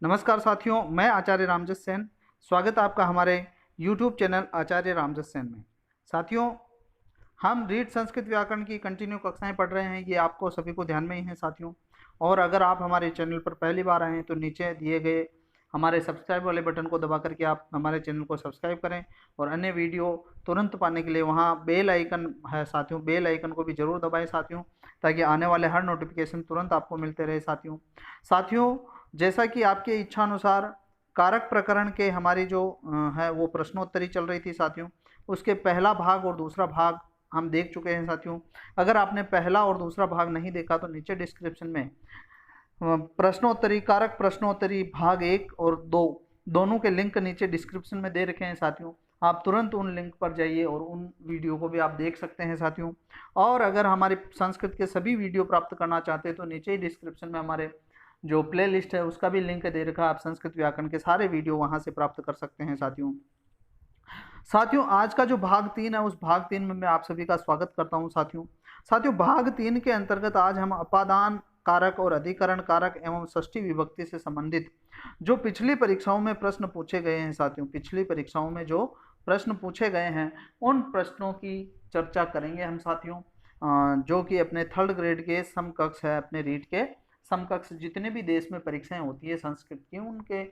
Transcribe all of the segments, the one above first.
नमस्कार साथियों, मैं आचार्य रामजस सेन। स्वागत है आपका हमारे YouTube चैनल आचार्य रामजस सेन में। साथियों, हम रीड संस्कृत व्याकरण की कंटिन्यू कक्षाएं पढ़ रहे हैं। ये आपको सभी को ध्यान में ही है साथियों। और अगर आप हमारे चैनल पर पहली बार आए हैं तो नीचे दिए गए हमारे सब्सक्राइब वाले बटन को दबा करके आप हमारे चैनल को सब्सक्राइब करें और अन्य वीडियो तुरंत पाने के लिए वहाँ बेल आइकन है साथियों, बेल आइकन को भी जरूर दबाएं साथियों, ताकि आने वाले हर नोटिफिकेशन तुरंत आपको मिलते रहे साथियों। जैसा कि आपके इच्छा अनुसार कारक प्रकरण के हमारी जो है वो प्रश्नोत्तरी चल रही थी साथियों, उसके पहला भाग और दूसरा भाग हम देख चुके हैं साथियों। अगर आपने पहला और दूसरा भाग नहीं देखा तो नीचे डिस्क्रिप्शन में प्रश्नोत्तरी, कारक प्रश्नोत्तरी भाग 1 और 2 दोनों के लिंक नीचे डिस्क्रिप्शन में दे रखे हैं साथियों। आप तुरंत उन लिंक पर जाइए और उन वीडियो को भी आप देख सकते हैं साथियों। और अगर हमारे संस्कृत के सभी वीडियो प्राप्त करना चाहते हैं तो नीचे ही डिस्क्रिप्शन में हमारे जो प्ले लिस्ट है उसका भी लिंक दे रखा है। आप संस्कृत व्याकरण के सारे वीडियो वहां से प्राप्त कर सकते हैं साथियों। आज का जो भाग 3 है उस भाग 3 में मैं आप सभी का स्वागत करता हूं साथियों। भाग 3 के अंतर्गत आज हम अपादान कारक और अधिकरण कारक एवं षष्ठी विभक्ति से संबंधित जो पिछली परीक्षाओं में प्रश्न पूछे गए हैं साथियों, पिछली परीक्षाओं में जो प्रश्न पूछे गए हैं उन प्रश्नों की चर्चा करेंगे हम साथियों, जो कि अपने 3rd ग्रेड के समकक्ष है, अपने रीट के समकक्ष जितने भी देश में परीक्षाएं होती है संस्कृत की उनके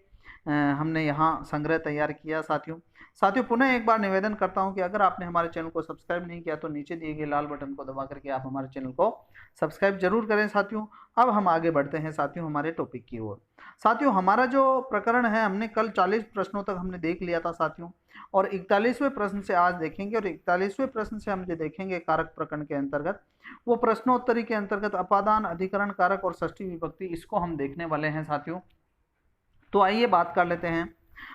हमने यहाँ संग्रह तैयार किया साथियों। पुनः एक बार निवेदन करता हूं कि अगर आपने हमारे चैनल को सब्सक्राइब नहीं किया तो नीचे दिए गए लाल बटन को दबा करके आप हमारे चैनल को सब्सक्राइब जरूर करें साथियों। अब हम आगे बढ़ते हैं साथियों हमारे टॉपिक की ओर। साथियों, हमारा जो प्रकरण है हमने कल 40 प्रश्नों तक हमने देख लिया था साथियों, और 41वें प्रश्न से आज देखेंगे। और 41वें प्रश्न से हम जो देखेंगे कारक प्रकरण के अंतर्गत, वो प्रश्नोत्तरी के अंतर्गत अपादान, अधिकरण, कारक और षष्ठी विभक्ति, इसको हम देखने वाले हैं साथियों। तो आइए बात कर लेते हैं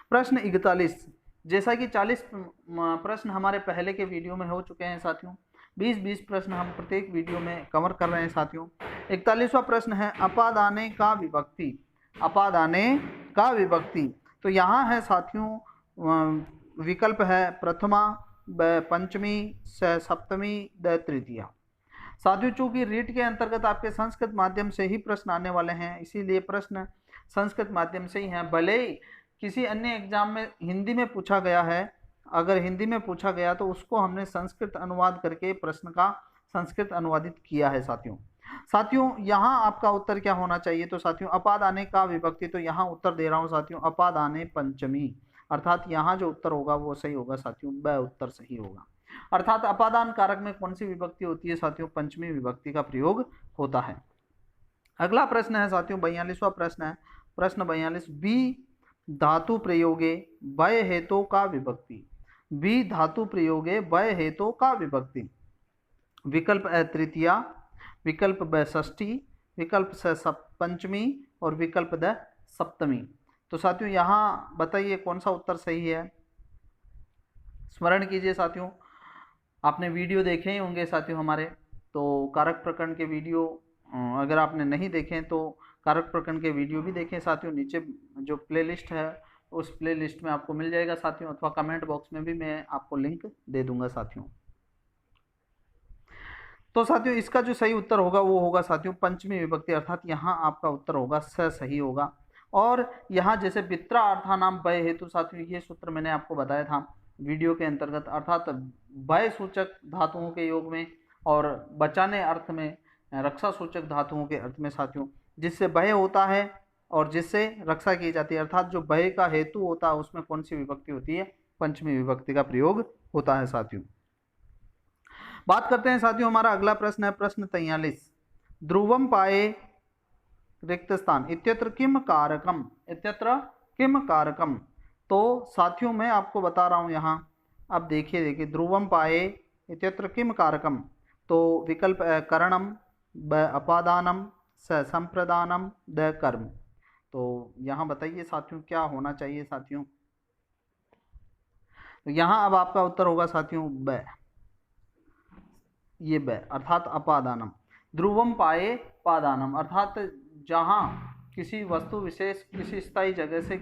प्रश्न 41। जैसा कि 40 प्रश्न हमारे पहले के वीडियो में हो चुके हैं साथियों, 20-20 प्रश्न हम प्रत्येक वीडियो में कवर कर रहे हैं साथियों। 41वां प्रश्न है अपादाने का विभक्ति, अपादाने का विभक्ति। तो यहाँ है साथियों विकल्प है प्रथमा, पंचमी, सप्तमी, तृतीया। साथियों, चूंकि रीट के अंतर्गत आपके संस्कृत माध्यम से ही प्रश्न आने वाले हैं, इसीलिए प्रश्न संस्कृत माध्यम से ही हैं। भले ही किसी अन्य एग्जाम में हिंदी में पूछा गया है, अगर हिंदी में पूछा गया तो उसको हमने संस्कृत अनुवाद करके प्रश्न का संस्कृत अनुवादित किया है साथियों। यहाँ आपका उत्तर क्या होना चाहिए? तो साथियों अपादाने का विभक्ति, तो यहाँ उत्तर दे रहा हूँ साथियों अपादाने पंचमी, अर्थात यहाँ जो उत्तर होगा वो सही होगा साथियों, ब उत्तर सही होगा। अर्थात अपादान कारक में कौन सी विभक्ति होती है साथियों? पंचमी विभक्ति का प्रयोग होता है। अगला प्रश्न है साथियों 42वां प्रश्न है, प्रश्न 42, बी धातु प्रयोगे वय हेतु का विभक्ति, बी धातु प्रयोगे वय हेतु का विभक्ति। विकल्प ए तृतीया, विकल्प ब षष्ठी, विकल्प स पंचमी और विकल्प द सप्तमी। तो साथियों यहाँ बताइए कौन सा उत्तर सही है? स्मरण कीजिए साथियों, आपने वीडियो देखे ही होंगे साथियों हमारे, तो कारक प्रकरण के वीडियो अगर आपने नहीं देखे तो कारक प्रकरण के वीडियो भी देखें साथियों। नीचे जो प्लेलिस्ट है उस प्लेलिस्ट में आपको मिल जाएगा साथियों, अथवा कमेंट बॉक्स में भी मैं आपको लिंक दे दूंगा साथियों। तो साथियों इसका जो सही उत्तर होगा वो होगा साथियों पंचमी विभक्ति, अर्थात यहाँ आपका उत्तर होगा स सही होगा। और यहाँ जैसे पित्रा अर्थानाम भय हेतु, साथियों ये सूत्र मैंने आपको बताया था वीडियो के अंतर्गत, अर्थात भय सूचक धातुओं के योग में और बचाने अर्थ में, रक्षा सूचक धातुओं के अर्थ में साथियों, जिससे भय होता है और जिससे रक्षा की जाती है, अर्थात जो भय का हेतु होता है उसमें कौन सी विभक्ति होती है? पंचमी विभक्ति का प्रयोग होता है साथियों। बात करते हैं साथियों, हमारा अगला प्रश्न है प्रश्न 43, ध्रुवम पाए रिक्त स्थान इत्यत्र किम कारकम, इत्यत्र किम कारकम। तो साथियों मैं आपको बता रहा हूं यहाँ, अब देखिए ध्रुवम पाए इत्यत्र किम कारकम, तो विकल्प करणम, ब अपादानम, स संप्रदानम, द कर्म। तो यहाँ बताइए साथियों क्या होना चाहिए साथियों? तो यहाँ अब आपका उत्तर होगा साथियों ब, ये ब अर्थात अपादानम। ध्रुवम पाए पादानम, अर्थात जहाँ किसी वस्तु विशेष, किसी स्थायी जगह से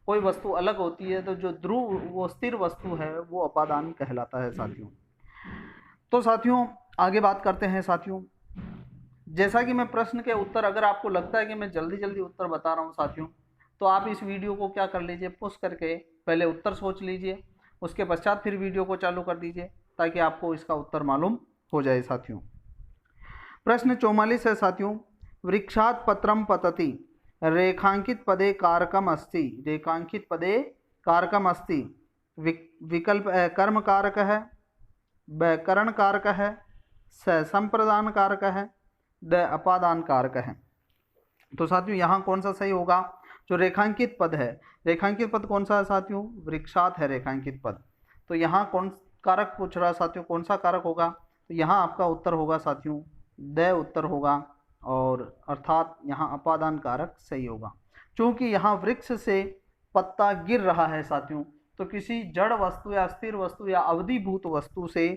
कोई वस्तु अलग होती है तो जो ध्रुव वो स्थिर वस्तु है वो अपादान कहलाता है साथियों। तो साथियों आगे बात करते हैं साथियों। जैसा कि मैं प्रश्न के उत्तर, अगर आपको लगता है कि मैं जल्दी जल्दी उत्तर बता रहा हूँ साथियों, तो आप इस वीडियो को क्या कर लीजिए, पुश करके पहले उत्तर सोच लीजिए, उसके पश्चात फिर वीडियो को चालू कर दीजिए ताकि आपको इसका उत्तर मालूम हो जाए साथियों। प्रश्न 44 है साथियों, वृक्षात् पत्रम पतति रेखांकित पदे कारकम अस्ति, रेखांकित पदे कारकम अस्ति। विकल्प कर्म कारक है, ब करण कारक है, स संप्रदान कारक है, द अपादान कारक है। तो साथियों यहाँ कौन सा सही होगा? जो रेखांकित पद है, रेखांकित पद कौन सा है साथियों? वृक्षात है रेखांकित पद। तो यहाँ कौन कारक पूछ रहा है साथियों, कौन सा कारक होगा? तो यहाँ आपका उत्तर होगा साथियों द उत्तर होगा, और अर्थात यहाँ अपादान कारक सही होगा। क्योंकि यहाँ वृक्ष से पत्ता गिर रहा है साथियों, तो किसी जड़ वस्तु या स्थिर वस्तु या अवधिभूत वस्तु से,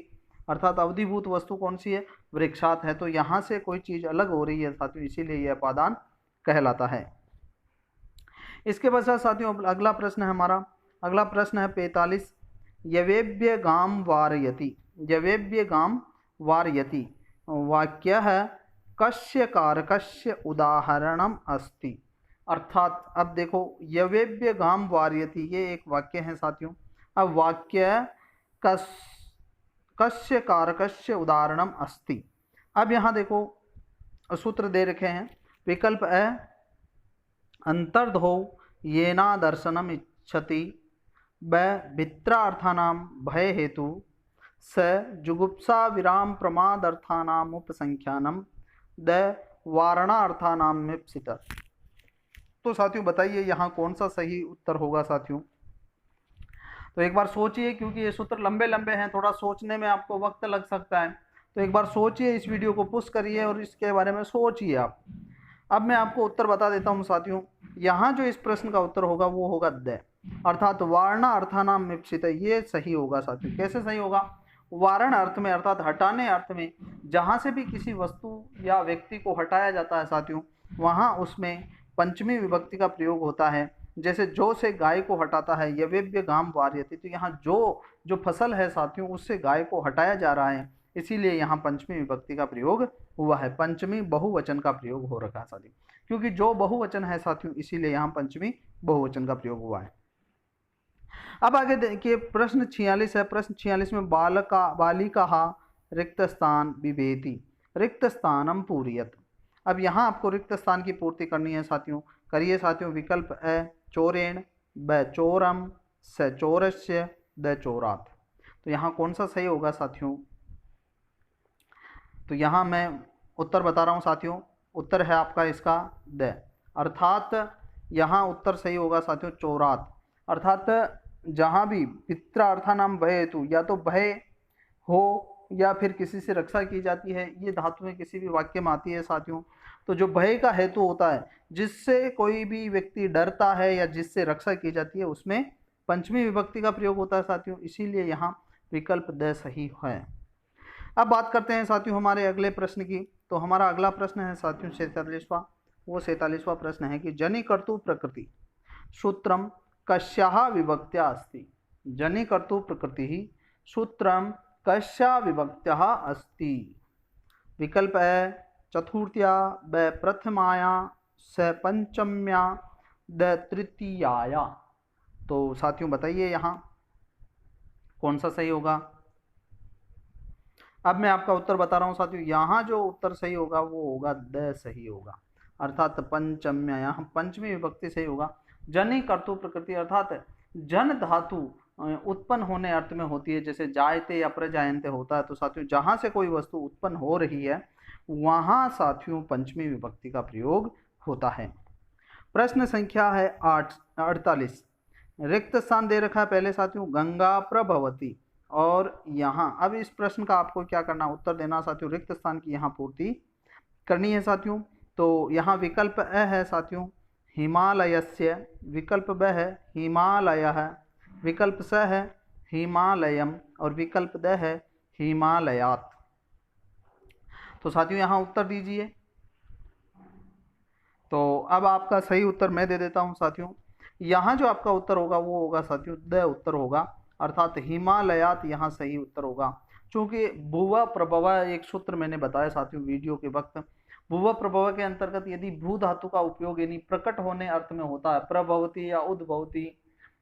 अर्थात अवधिभूत वस्तु कौन सी है? वृक्षात है। तो यहाँ से कोई चीज़ अलग हो रही है साथियों, इसीलिए यह अपादान कहलाता है। इसके पश्चात साथियों अगला प्रश्न है हमारा, अगला प्रश्न है 45, यवेभ्य गाम वारयति, यवेभ्य गाम वारयति वाक्य है कस्य कारकस्य उदाहरणम अस्ति। अर्थात अब देखो यवेभ्य गाम वारयति ये एक वाक्य है साथियों। अब वाक्य कस्य कारकस्य उदाहरणम अस्ति। अब यहाँ देखो सूत्र दे रखे हैं, विकल्प ए अंतर्धो येना दर्शनम इच्छति, ब भित्रार्थानां भय हेतु, स जुगुप्सा विराम प्रमादर्थानाम उपसंख्यानम, द वारणार्थानाम इप्सित। तो साथियों बताइए यहाँ कौन सा सही उत्तर होगा साथियों? तो एक बार सोचिए, क्योंकि ये सूत्र लंबे लंबे हैं, थोड़ा सोचने में आपको वक्त लग सकता है। तो एक बार सोचिए, इस वीडियो को पुश करिए और इसके बारे में सोचिए आप। अब मैं आपको उत्तर बता देता हूँ साथियों। यहाँ जो इस प्रश्न का उत्तर होगा वो होगा द, अर्थात वारणा अर्थानाम विप्सित। ये सही होगा साथियों। कैसे सही होगा? वारण अर्थ में, अर्थात हटाने अर्थ में, जहाँ से भी किसी वस्तु या व्यक्ति को हटाया जाता है साथियों, वहाँ उसमें पंचमी विभक्ति का प्रयोग होता है। जैसे जो से गाय को हटाता है, यवेभ्य गाम वारयति, तो यहाँ जो फसल है साथियों उससे गाय को हटाया जा रहा है, इसीलिए यहाँ पंचमी विभक्ति का प्रयोग हुआ है। पंचमी बहुवचन का प्रयोग हो रखा है साथियों, क्योंकि जो बहुवचन है साथियों इसीलिए यहाँ पंचमी बहुवचन का प्रयोग हुआ है। अब आगे देखिए प्रश्न 46 है। प्रश्न 46 में बालिका रिक्त स्थान बिभेति, रिक्त स्थानम पूरयत। अब यहाँ आपको रिक्त स्थान की पूर्ति करनी है साथियों। करिए साथियों। विकल्प ए चोरेण, ब चोरम, स चोरस्य, द चोरात। तो यहाँ कौन सा सही होगा साथियों? तो यहाँ मैं उत्तर बता रहा हूँ साथियों। उत्तर है आपका इसका द, अर्थात यहाँ उत्तर सही होगा साथियों चोरात। अर्थात जहाँ भी पित्रार्थानाम भय हेतु, या तो भय हो या फिर किसी से रक्षा की जाती है, ये धातुएं किसी भी वाक्य में आती है साथियों। तो जो भय का हेतु होता है, जिससे कोई भी व्यक्ति डरता है या जिससे रक्षा की जाती है, उसमें पंचमी विभक्ति का प्रयोग होता है साथियों, इसीलिए यहाँ विकल्प द सही है। अब बात करते हैं साथियों हमारे अगले प्रश्न की। तो हमारा अगला प्रश्न है साथियों 47वां। वो 47वां प्रश्न है कि जनि कर्तु प्रकृति सूत्रम कस्याः विभक्त्या अस्ति। जनि कर्तु प्रकृति सूत्रम कस्या विभक्त्याः अस्ति। विकल्प है चतुर्थ्या, ब प्रथमाया, स पंचम्या, द तृतीयाया। तो साथियों बताइए यहाँ कौन सा सही होगा? अब मैं आपका उत्तर बता रहा हूँ साथियों। यहाँ जो उत्तर सही होगा वो होगा द सही होगा, अर्थात पंचम्या, यहाँ पंचमी विभक्ति सही होगा। जनि कर्तु प्रकृति, अर्थात जन धातु उत्पन्न होने अर्थ में होती है, जैसे जायते या प्रजायन्ते होता है। तो साथियों जहाँ से कोई वस्तु उत्पन्न हो रही है वहाँ साथियों पंचमी विभक्ति का प्रयोग होता है। प्रश्न संख्या है 48। रिक्त स्थान दे रखा है पहले साथियों गंगा प्रभवती, और यहाँ अब इस प्रश्न का आपको क्या करना, उत्तर देना साथियों। रिक्त स्थान की यहाँ पूर्ति करनी है साथियों। तो यहाँ विकल्प अ है साथियों हिमालयस्य, विकल्प ब है हिमालयः, विकल्प स है हिमालयम, और विकल्प द है हिमालयात। तो साथियों यहाँ उत्तर दीजिए। तो अब आपका सही उत्तर मैं दे देता हूँ साथियों। यहाँ जो आपका उत्तर होगा वो होगा साथियों द उत्तर होगा, अर्थात हिमालयात यहाँ सही उत्तर होगा। क्योंकि भुवा प्रभवा एक सूत्र मैंने बताया साथियों वीडियो के वक्त, भुव प्रभव के अंतर्गत यदि भू धातु का उपयोग यानी प्रकट होने अर्थ में होता है, प्रभवती या उद्भवती,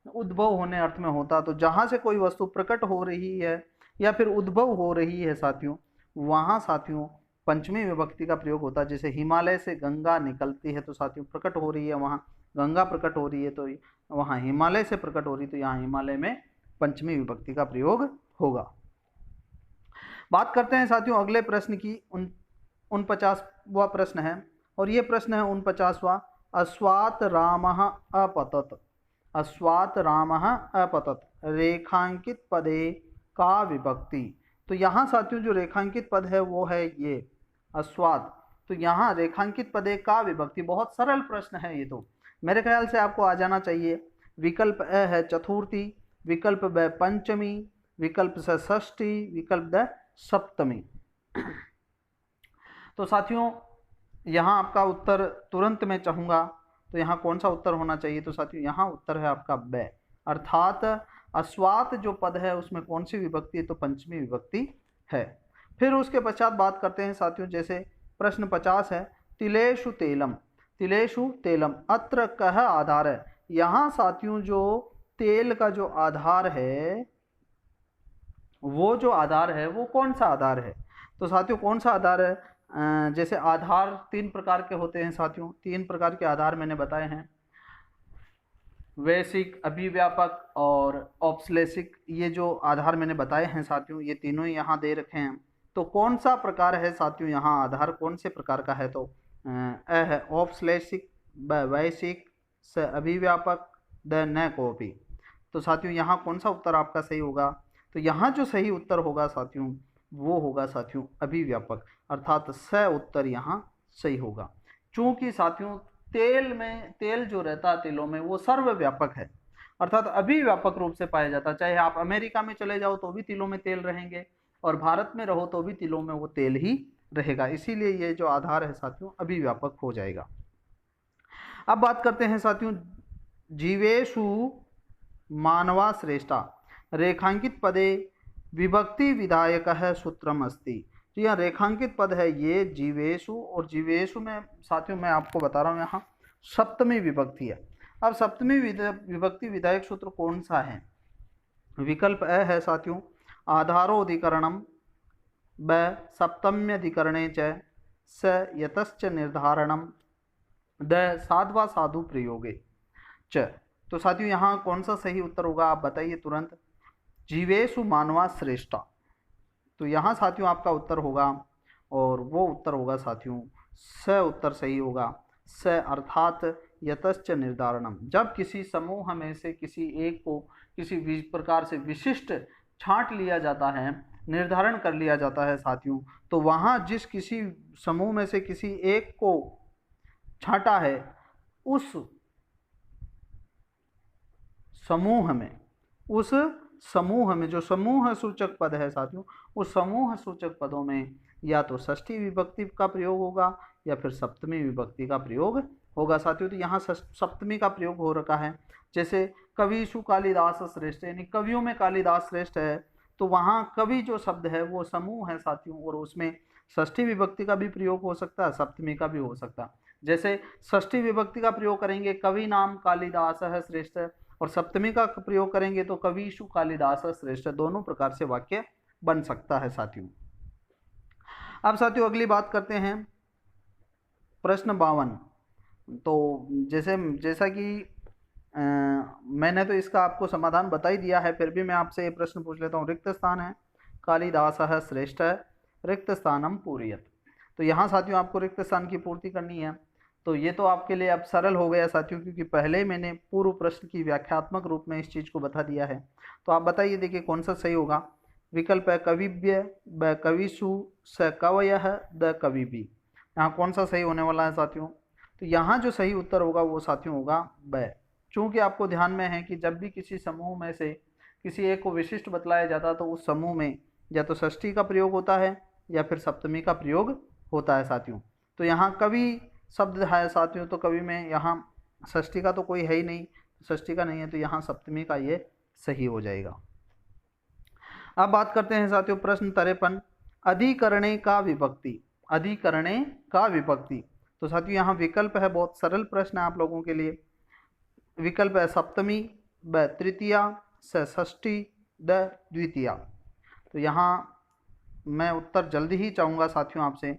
उद्भव होने अर्थ में होता, तो जहां से कोई वस्तु प्रकट हो रही है या फिर उद्भव हो रही है साथियों, वहां साथियों पंचमी विभक्ति का प्रयोग होता है। जैसे हिमालय से गंगा निकलती है, तो साथियों प्रकट हो रही है, वहां गंगा प्रकट हो रही है, तो वहां हिमालय से प्रकट हो रही, तो यहाँ हिमालय में पंचमी विभक्ति का प्रयोग होगा। बात करते हैं साथियों अगले प्रश्न की। 49वां प्रश्न है, और ये प्रश्न है 49वां। अस्वात् रामः अपतत, अस्वात् रामः अपतत, रेखांकित पदे का विभक्ति। तो यहाँ साथियों जो रेखांकित पद है वो है ये अस्वात्। तो यहाँ रेखांकित पदे का विभक्ति, बहुत सरल प्रश्न है ये, तो मेरे ख्याल से आपको आ जाना चाहिए। विकल्प अ है चतुर्थी, विकल्प ब पंचमी, विकल्प स षष्ठी, विकल्प द सप्तमी। तो साथियों यहाँ आपका उत्तर तुरंत मैं चाहूँगा, तो यहाँ कौन सा उत्तर होना चाहिए? तो साथियों यहाँ उत्तर है आपका ब, अर्थात अस्वात् जो पद है उसमें कौन सी विभक्ति है? तो पंचमी विभक्ति है। फिर उसके पश्चात बात करते हैं साथियों, जैसे प्रश्न 50 है, तिलेषु तेलम, तिलेषु तेलम, अत्र कह आधार है। यहाँ साथियों जो तेल का जो आधार है, वो जो आधार है वो कौन सा आधार है? तो साथियों कौन सा आधार है? जैसे आधार 3 प्रकार के होते हैं साथियों, 3 प्रकार के आधार मैंने बताए हैं, वैश्विक, अभिव्यापक और औपश्लेषिक। ये जो आधार मैंने बताए हैं साथियों, ये तीनों ही यहाँ दे रखे हैं। तो कौन सा प्रकार है साथियों यहाँ आधार कौन से प्रकार का है? तो अ है औपश्लेषिक, ब वैश्विक, स अभिव्यापक, द न कोपी। तो साथियों यहाँ कौन सा उत्तर आपका सही होगा? तो यहाँ जो सही उत्तर होगा साथियों वो होगा साथियों अभिव्यापक, अर्थात स उत्तर यहाँ सही होगा। चूंकि साथियों तेल में, तेल जो रहता है तेलों में वो सर्वव्यापक है, अर्थात अभिव्यापक रूप से पाया जाता है। चाहे आप अमेरिका में चले जाओ तो भी तिलों में तेल रहेंगे, और भारत में रहो तो भी तिलों में वो तेल ही रहेगा। इसीलिए ये जो आधार है साथियों अभिव्यापक हो जाएगा। अब बात करते हैं साथियों जीवेषु मानवा श्रेष्ठा, रेखांकित पदे विभक्ति विधायक है सूत्रम अस्ति। तो यह रेखांकित पद है ये जीवेषु, और जीवेषु में साथियों मैं आपको बता रहा हूँ यहाँ सप्तमी विभक्ति है। अब सप्तमी विभक्ति विधायक सूत्र कौन सा है? विकल्प अ है साथियों आधारोधिकरणम, ब सप्तम्यधिकरणे च, स यतश्च निर्धारणम, द साध्वा साधु प्रयोगे च। तो साथियों यहाँ कौन सा सही उत्तर होगा आप बताइए तुरंत। जीवेषु मानवा श्रेष्ठा, तो यहाँ साथियों आपका उत्तर होगा, और वो उत्तर होगा साथियों स उत्तर सही होगा। स अर्थात यतश्च निर्धारणम, जब किसी समूह में से किसी एक को किसी प्रकार से विशिष्ट छांट लिया जाता है, निर्धारण कर लिया जाता है साथियों, तो वहाँ जिस किसी समूह में से किसी एक को छांटा है, उस समूह में, उस समूह में जो समूह सूचक पद है साथियों, उस समूह सूचक पदों में या तो षष्ठी विभक्ति का प्रयोग होगा या फिर सप्तमी विभक्ति का प्रयोग होगा साथियों। तो यहाँ सप्तमी का प्रयोग हो रखा है। जैसे कविषु कालिदास श्रेष्ठ, यानी कवियों में कालिदास श्रेष्ठ है, तो वहाँ कवि जो शब्द है वो समूह है साथियों, और उसमें षष्ठी विभक्ति का भी प्रयोग हो सकता है, सप्तमी का भी हो सकता है। जैसे षष्ठी विभक्ति का प्रयोग करेंगे कवि नाम कालिदास है श्रेष्ठ, और सप्तमी का प्रयोग करेंगे तो कविषु कालिदास श्रेष्ठ, दोनों प्रकार से वाक्य बन सकता है साथियों। अब साथियों अगली बात करते हैं प्रश्न 52। तो जैसा कि मैंने तो इसका आपको समाधान बता ही दिया है, फिर भी मैं आपसे ये प्रश्न पूछ लेता हूँ। रिक्त स्थान है कालिदास श्रेष्ठ, रिक्त स्थानम पूरयत। तो यहाँ साथियों आपको रिक्त स्थान की पूर्ति करनी है। तो ये तो आपके लिए अब सरल हो गया साथियों, क्योंकि पहले ही मैंने पूर्व प्रश्न की व्याख्यात्मक रूप में इस चीज़ को बता दिया है। तो आप बताइए, देखिए कौन सा सही होगा। विकल्प है कविव्य, ब कविषु, स कवयः, द कविभी। यहाँ कौन सा सही होने वाला है साथियों? तो यहाँ जो सही उत्तर होगा वो साथियों होगा ब। चूँकि आपको ध्यान में है कि जब भी किसी समूह में से किसी एक को विशिष्ट बतलाया जाता है तो उस समूह में या तो षष्ठी का प्रयोग होता है या फिर सप्तमी का प्रयोग होता है साथियों। तो यहाँ कवि शब्द है साथियों, तो कवि में यहाँ षष्ठी का तो कोई है ही नहीं, षष्ठी का नहीं है, तो यहाँ सप्तमी का ये सही हो जाएगा। अब बात करते हैं साथियों प्रश्न 53, अधिकरणे का विभक्ति। अधिकरणे का विभक्ति। तो साथियों यहाँ विकल्प है, बहुत सरल प्रश्न है आप लोगों के लिए। विकल्प है सप्तमी, ब तृतीया, स षष्ठी, द द्वितीया। तो यहाँ मैं उत्तर जल्दी ही चाहूँगा साथियों आपसे,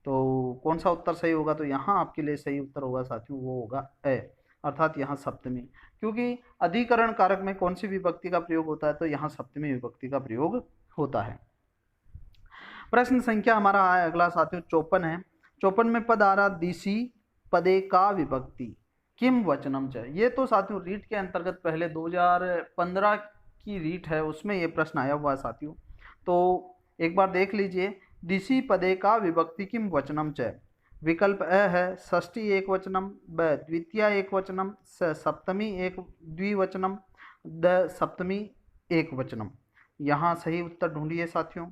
तो कौन सा उत्तर सही होगा? तो यहाँ आपके लिए सही उत्तर होगा साथियों, वो होगा ए, अर्थात यहाँ सप्तमी। क्योंकि अधिकरण कारक में कौन सी विभक्ति का प्रयोग होता है? तो यहाँ सप्तमी विभक्ति का प्रयोग होता है। प्रश्न संख्या हमारा अगला साथियों 54 है। 54 में पद आ रहा दिशि पदे का विभक्ति किम वचनम च। ये तो साथियों रीट के अंतर्गत पहले 2015 की रीट है, उसमें ये प्रश्न आया हुआ है साथियों। तो एक बार देख लीजिए, दिशि पदे का विभक्ति किम वचनम च। विकल्प अ है षष्ठी एक वचनम, ब द्वितीया एक वचनम, स सप्तमी एक द्विवचनम, द सप्तमी एक वचनम। यहाँ सही उत्तर ढूंढिए साथियों।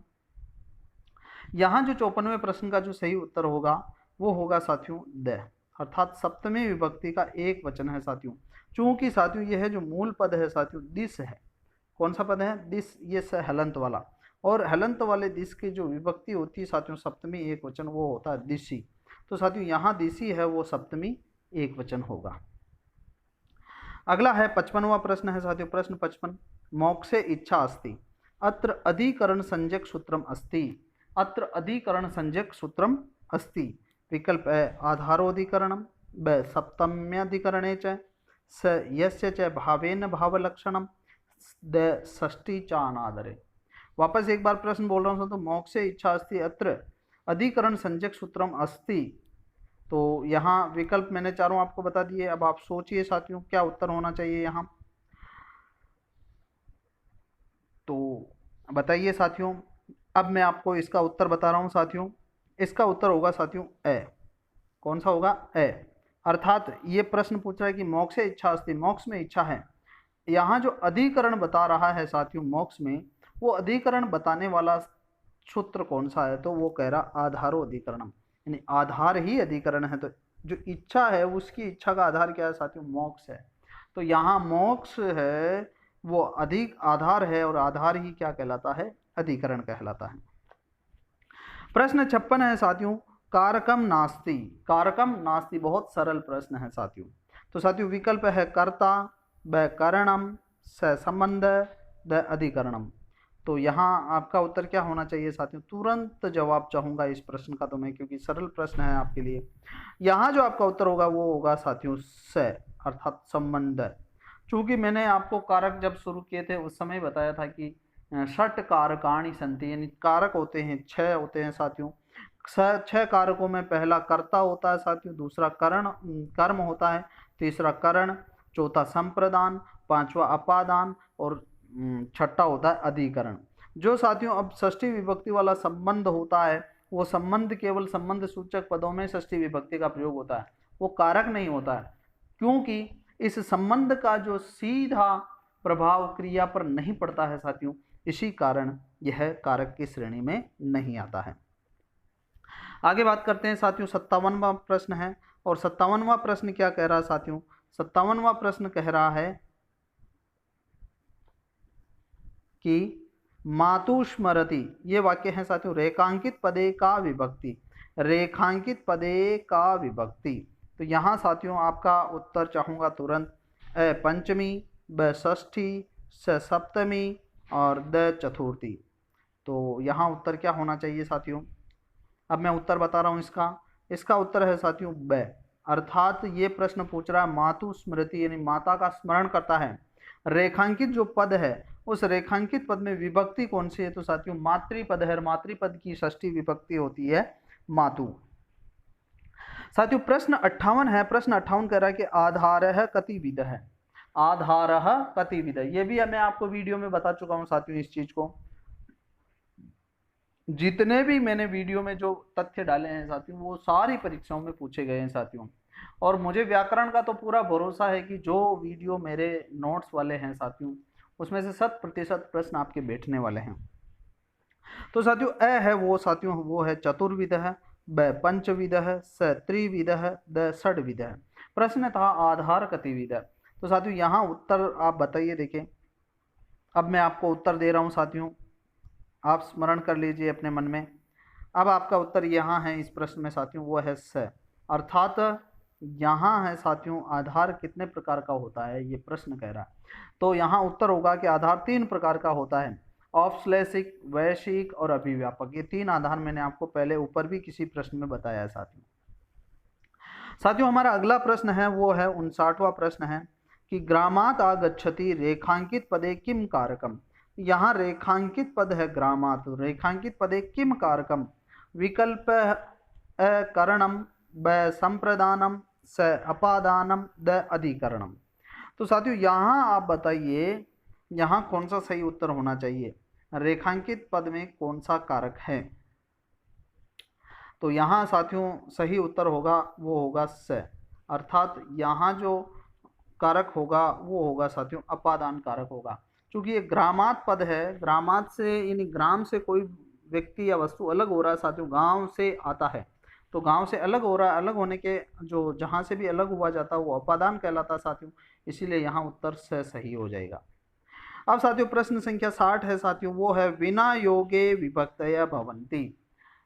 यहाँ जो 54वें प्रश्न का जो सही उत्तर होगा वो होगा साथियों द, अर्थात सप्तमी विभक्ति का एक वचन है साथियों। चूंकि साथियों यह जो मूल पद है साथियों दिस है। कौन सा पद है? दिस। ये स हलंत वाला, और हलंत वाले दिस की जो विभक्ति होती है साथियों सप्तमी एक वचन, वो होता है दिशि। तो साथियों यहाँ दिशि है वो सप्तमी एक वचन होगा। अगला है 55वां प्रश्न है साथियों। प्रश्न 55, मोक्षे इच्छा अस्ति अत्र अधिकरण संज्ञक सूत्रम अस्ति। अत्र अधिकरण संज्ञक सूत्रम अस्ति। विकल्प है आधारोधिकरणम, ब सप्तम्यधिकरणे च, स यस्य च भावेन भावलक्षणम, द षष्ठी च अनादरे। वापस एक बार प्रश्न बोल रहा हूँ। तो मोक्षे इच्छा अस्ति अत्र अधिकरण संज्ञक सूत्रम अस्ति। तो यहाँ विकल्प मैंने चारों आपको बता दिए। अब आप सोचिए साथियों क्या उत्तर होना चाहिए यहाँ, तो बताइए साथियों। अब मैं आपको इसका उत्तर बता रहा हूँ साथियों। इसका उत्तर होगा साथियों ए। कौन सा होगा? ए। अर्थात ये प्रश्न पूछ रहा है कि मोक्ष इच्छा अस्ति, मोक्ष में इच्छा है। यहाँ जो अधिकरण बता रहा है साथियों मोक्ष में, वो अधिकरण बताने वाला सूत्र कौन सा है? तो वो कह रहा आधारो अधिकरणम, यानी आधार ही अधिकरण है। तो जो इच्छा है उसकी इच्छा का आधार क्या है साथियों? मोक्ष है। तो यहाँ मोक्ष है वो अधिक आधार है, और आधार ही क्या कहलाता है? अधिकरण कहलाता है। प्रश्न 56 है साथियों, कारकम नास्ति। कारकम नास्ति बहुत सरल प्रश्न है साथियों। तो साथियों विकल्प है कर्ता, ब कारणम, स संबंध, द अधिकरणम। तो यहाँ आपका उत्तर क्या होना चाहिए साथियों? तुरंत जवाब चाहूंगा इस प्रश्न का तो मैं, क्योंकि सरल प्रश्न है आपके लिए। यहाँ जो आपका उत्तर होगा वो होगा साथियों स, अर्थात संबंध। चूंकि मैंने आपको कारक जब शुरू किए थे उस समय बताया था कि षट कारकाणि संति, यानी कारक होते हैं 6 होते हैं साथियों। 6 कारकों में पहला कर्ता होता है साथियों, दूसरा कर्म होता है, तीसरा करण, चौथा संप्रदान, पांचवा अपादान, और छठा होता है अधिकरण। जो साथियों अब षष्ठी विभक्ति वाला संबंध होता है, वो संबंध केवल संबंध सूचक पदों में षष्ठी विभक्ति का प्रयोग होता है, वो कारक नहीं होता है। क्योंकि इस संबंध का जो सीधा प्रभाव क्रिया पर नहीं पड़ता है साथियों, इसी कारण यह कारक की श्रेणी में नहीं आता है। आगे बात करते हैं साथियों 57वां प्रश्न है। और 57वां प्रश्न क्या कह रहा है साथियों? 57वां प्रश्न कह रहा है कि मातु स्मरति, ये वाक्य है साथियों रेखांकित पदे का विभक्ति। रेखांकित पदे का विभक्ति। तो यहाँ साथियों आपका उत्तर चाहूँगा तुरंत, अ पंचमी, ब षष्ठी, स सप्तमी, और द चतुर्थी। तो यहाँ उत्तर क्या होना चाहिए साथियों? अब मैं उत्तर बता रहा हूँ इसका उत्तर है साथियों ब, अर्थात ये प्रश्न पूछ रहा है मातु स्मृति, यानी माता का स्मरण करता है। रेखांकित जो पद है उस रेखांकित पद में विभक्ति कौन सी है? तो साथियों मातृपद है, मातृपद की षष्ठी विभक्ति होती है मातु। साथियों प्रश्न 58 है। प्रश्न 58 कह रहा है कि आधारः कतिविध है। आधारः कतिविध, ये भी मैं आपको वीडियो में बता चुका हूं साथियों। इस चीज को जितने भी मैंने वीडियो में जो तथ्य डाले हैं साथियों, वो सारी परीक्षाओं में पूछे गए हैं साथियों। और मुझे व्याकरण का तो पूरा भरोसा है कि जो वीडियो मेरे नोट्स वाले हैं साथियों, उसमें से 100% प्रश्न आपके बैठने वाले हैं। तो साथियों अ है वो साथियों वो है चतुर्विध है, ब पंचविध है, स त्रिविध है, द षड्विध है। प्रश्न था आधार कतिविध है। तो साथियों यहाँ उत्तर आप बताइए। देखिए अब मैं आपको उत्तर दे रहा हूँ साथियों, आप स्मरण कर लीजिए अपने मन में। अब आपका उत्तर यहाँ है इस प्रश्न में साथियों, वो है स। अर्थात यहाँ है साथियों, आधार कितने प्रकार का होता है, ये प्रश्न कह रहा है। तो यहाँ उत्तर होगा कि आधार 3 प्रकार का होता है, औपश्लेषिक, वैश्विक और अभिव्यापक। ये 3 आधार मैंने आपको पहले ऊपर भी किसी प्रश्न में बताया है साथियों। साथियों हमारा अगला प्रश्न है वो है 59वां प्रश्न है कि ग्रामात् आगच्छति रेखांकित पदे किम कारकम। यहाँ रेखांकित पद है ग्रामात्, रेखांकित पदे किम कारकम, विकल्प करणम व संप्रदानम स अपादानम द अधिकरणम। तो साथियों यहाँ आप बताइए यहाँ कौन सा सही उत्तर होना चाहिए, रेखांकित पद में कौन सा कारक है। तो यहाँ साथियों सही उत्तर होगा वो होगा स, अर्थात यहाँ जो कारक होगा वो होगा साथियों अपादान कारक होगा। क्योंकि ये ग्रामात् पद है, ग्रामात् से यानी ग्राम से कोई व्यक्ति या वस्तु अलग हो रहा है साथियों, गांव से आता है, तो गांव से अलग हो रहा है, अलग होने के जो जहाँ से भी अलग हुआ जाता है वो अपादान कहलाता है साथियों, इसीलिए यहाँ उत्तर स सही हो जाएगा। अब साथियों प्रश्न संख्या 60 है साथियों, वो है विना योगे विभक्तया भवन्ति।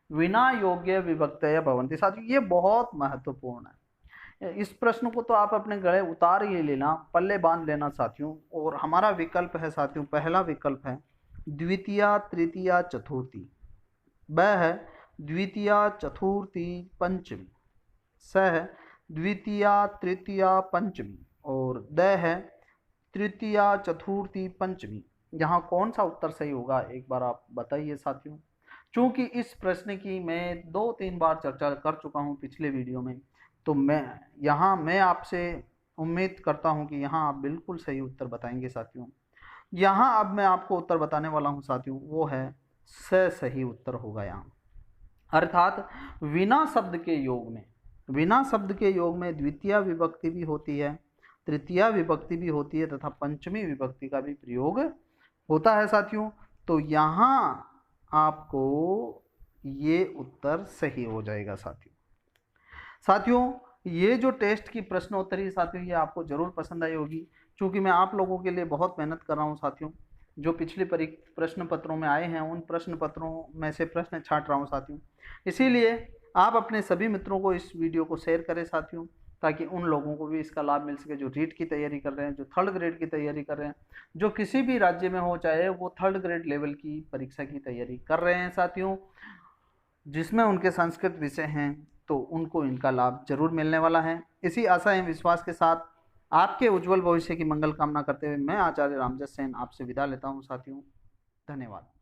विना योग्य विभक्तया भवन्ति साथियों ये बहुत महत्वपूर्ण है। इस प्रश्न को तो आप अपने गले उतार ही लेना, पल्ले बांध लेना साथियों। और हमारा विकल्प है साथियों, पहला विकल्प है द्वितीया तृतीया चतुर्थी, ब है द्वितीया चतुर्थी पंचमी, स है द्वितीया तृतीया पंचमी और द है तृतीया चतुर्थी पंचमी। यहाँ कौन सा उत्तर सही होगा एक बार आप बताइए साथियों। चूंकि इस प्रश्न की मैं 2-3 बार चर्चा कर चुका हूँ पिछले वीडियो में, तो मैं आपसे उम्मीद करता हूँ कि यहाँ आप बिल्कुल सही उत्तर बताएंगे साथियों। यहाँ अब मैं आपको उत्तर बताने वाला हूँ साथियों, वो है स सही उत्तर होगा यहाँ। अर्थात विना शब्द के योग में, विना शब्द के योग में द्वितीय विभक्ति भी होती है, तृतीय विभक्ति भी होती है तथा पंचमी विभक्ति का भी प्रयोग होता है साथियों। तो यहाँ आपको ये उत्तर सही हो जाएगा साथियों ये जो टेस्ट की प्रश्नोत्तरी साथियों ये आपको जरूर पसंद आई होगी, क्योंकि मैं आप लोगों के लिए बहुत मेहनत कर रहा हूँ साथियों। जो पिछले प्रश्न पत्रों में आए हैं उन प्रश्न पत्रों में से प्रश्न छांट रहा हूँ साथियों। इसीलिए आप अपने सभी मित्रों को इस वीडियो को शेयर करें साथियों, ताकि उन लोगों को भी इसका लाभ मिल सके जो रीट की तैयारी कर रहे हैं, जो 3rd ग्रेड की तैयारी कर रहे हैं, जो किसी भी राज्य में हो, चाहे वो 3rd ग्रेड लेवल की परीक्षा की तैयारी कर रहे हैं साथियों, जिसमें उनके संस्कृत विषय हैं, तो उनको इनका लाभ जरूर मिलने वाला है। इसी आशा एवं विश्वास के साथ आपके उज्जवल भविष्य की मंगल कामना करते हुए मैं आचार्य रामजस सेन आपसे विदा लेता हूँ साथियों। धन्यवाद।